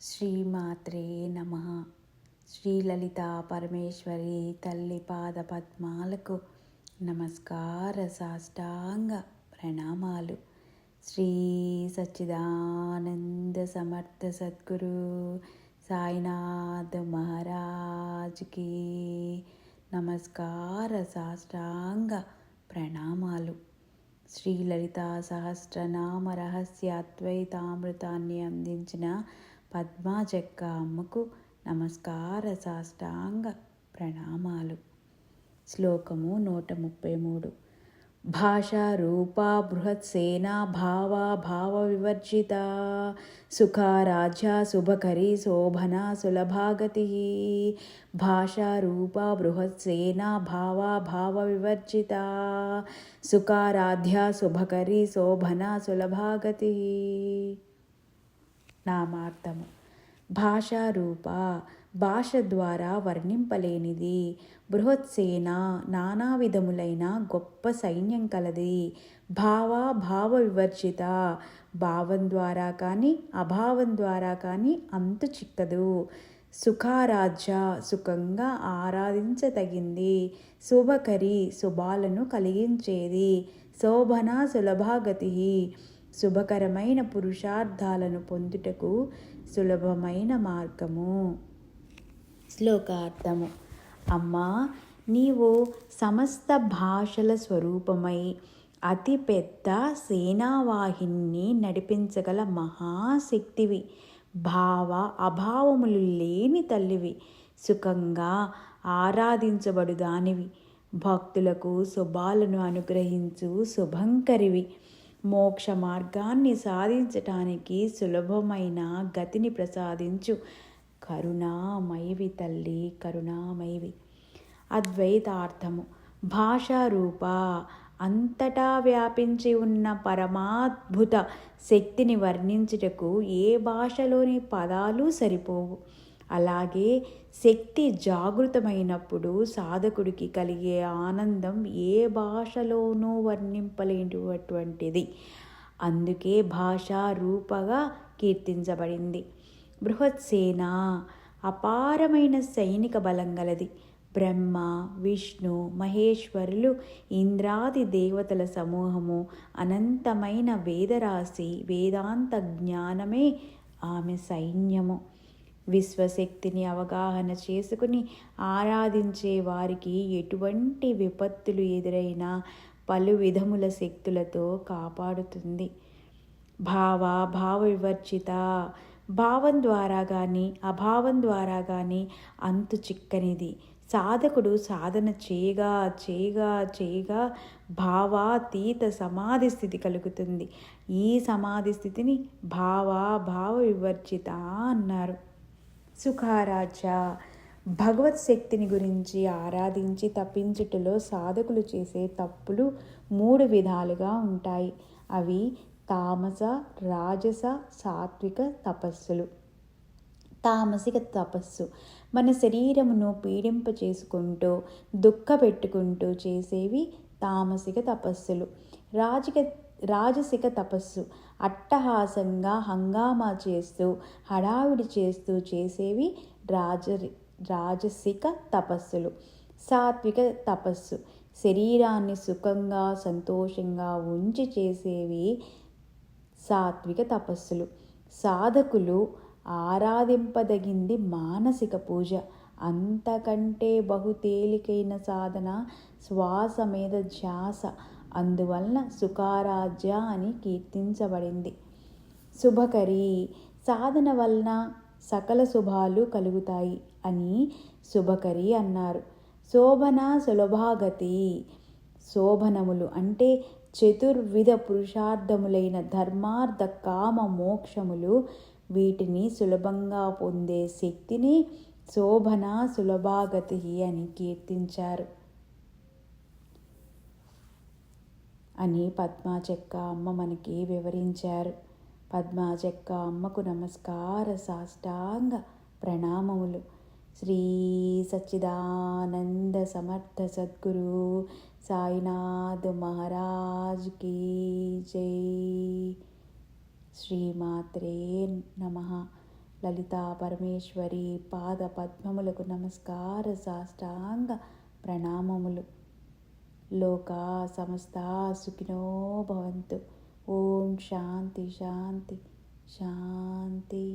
శ్రీమాత్రే నమః. శ్రీలలిత పరమేశ్వరి తల్లి పాద పద్మాలకు నమస్కార సాష్టాంగ ప్రణామాలు. శ్రీ సచ్చిదానంద సమర్థ సద్గురు సాయినాథ్ మహారాజ్కి నమస్కార సాష్టాంగ ప్రణామాలు. శ్రీలలిత సహస్రనామ రహస్య అద్వైతామృతాన్ని అందించిన పద్మాజక్క అమ్మకు నమస్కార సాష్టాంగ ప్రణామాలు. శ్లోకము 133. భాషా రూపా బృహత్సేనా భావా భావ వివర్జిత సుఖారాజ్య శుభకరీ శోభనా సులభాగతి. భాషా రూపా బృహత్సేనా భావా భావ వివర్జిత సుఖారాధ్య శుభకరీ శోభనా సులభాగతి. నామార్థము. భాషా రూప భాష ద్వారా వర్ణింపలేనిది. బృహత్సేన నానా విధములైన గొప్ప సైన్యం కలది. భావ వివర్జిత భావం ద్వారా కానీ అభావం ద్వారా కానీ అంతు చిక్కదు. సుఖారాధ్య సుఖంగా ఆరాధించతగింది. శుభకరి శుభాలను కలిగించేది. శోభన సులభాగతి శుభకరమైన పురుషార్థాలను పొందుటకు సులభమైన మార్గము. శ్లోకార్థము. అమ్మా, నీవు సమస్త భాషల స్వరూపమై అతి పెద్ద సేనావాహిని నడిపించగల మహాశక్తివి. భావ అభావములు లేని తల్లివి. సుఖంగా ఆరాధించబడుదానివి. భక్తులకు శుభాలను అనుగ్రహించు శుభంకరివి. మోక్ష మార్గాన్ని సాధించటానికి సులభమైన గతిని ప్రసాదించు కరుణామయివి తల్లి, కరుణామయివి. అద్వైతార్థము. భాషా రూప అంతటా వ్యాపించి ఉన్న పరమాద్భుత శక్తిని వర్ణించుటకు ఏ భాషలోని పదాలు సరిపోవు. అలాగే శక్తి జాగృతమైనప్పుడు సాధకుడికి కలిగే ఆనందం ఏ భాషలోనూ వర్ణింపలేనటువంటిది. అందుకే భాషా రూపగా కీర్తించబడింది. బృహత్సేన అపారమైన సైనిక బలం గలది. బ్రహ్మ, విష్ణు, మహేశ్వరులు, ఇంద్రాది దేవతల సమూహము, అనంతమైన వేదరాశి, వేదాంత జ్ఞానమే ఆమె సైన్యము. విశ్వశక్తిని అవగాహన చేసుకుని ఆరాధించే వారికి ఎటువంటి విపత్తులు ఎదురైనా పలు విధముల శక్తులతో కాపాడుతుంది. భావ వివర్జిత భావం ద్వారా కానీ అభావం ద్వారా కానీ అంతు చిక్కనిది. సాధకుడు సాధన చేయగా చేయగా చేయగా భావాతీత సమాధి స్థితి కలుగుతుంది. ఈ సమాధి స్థితిని భావ వివర్జిత అన్నారు. సుఖారాధ్య భగవత్ శక్తిని గురించి ఆరాధించి తప్పించుటలో సాధకులు చేసే తప్పులు 3 విధాలుగా ఉంటాయి. అవి తామస, రాజస, సాత్విక తపస్సులు. తామసిక తపస్సు మన శరీరమును పీడింప చేసుకుంటూ దుఃఖపెట్టుకుంటూ చేసేవి తామసిక తపస్సులు. రాజసిక తపస్సు అట్టహాసంగా హంగామా చేస్తూ హడావిడి చేస్తూ చేసేవి రాజసిక తపస్సులు. సాత్విక తపస్సు శరీరాన్ని సుఖంగా సంతోషంగా ఉంచి చేసేవి సాత్విక తపస్సులు. సాధకులు ఆరాధింపదగింది మానసిక పూజ. అంతకంటే బహు తేలికైన సాధన శ్వాస మీద ధ్యాస. అందువలన సుఖారాధ్య అని కీర్తించబడింది. శుభకరి సాధన వలన సకల శుభాలు కలుగుతాయి అని శుభకరి అన్నారు. శోభన సులభాగతి శోభనములు అంటే చతుర్విధ పురుషార్థములైన ధర్మార్థ కామ మోక్షములు. వీటిని సులభంగా పొందే శక్తిని శోభన సులభాగతి అని కీర్తించారు అని పద్మాజక్క అమ్మ మనకి వివరించారు. పద్మాజక్క అమ్మకు నమస్కార సాష్టాంగ ప్రణామములు. శ్రీ సచ్చిదానంద సమర్థ సద్గురు సాయినాథ్ మహారాజ్కి జై. శ్రీమాత్రే నమః. లలితా పరమేశ్వరి పాద పద్మములకు నమస్కార సాష్టాంగ ప్రణామములు. లోకా సమస్తా సుఖినో భవంతు. ఓం శాంతి శాంతి శాంతి.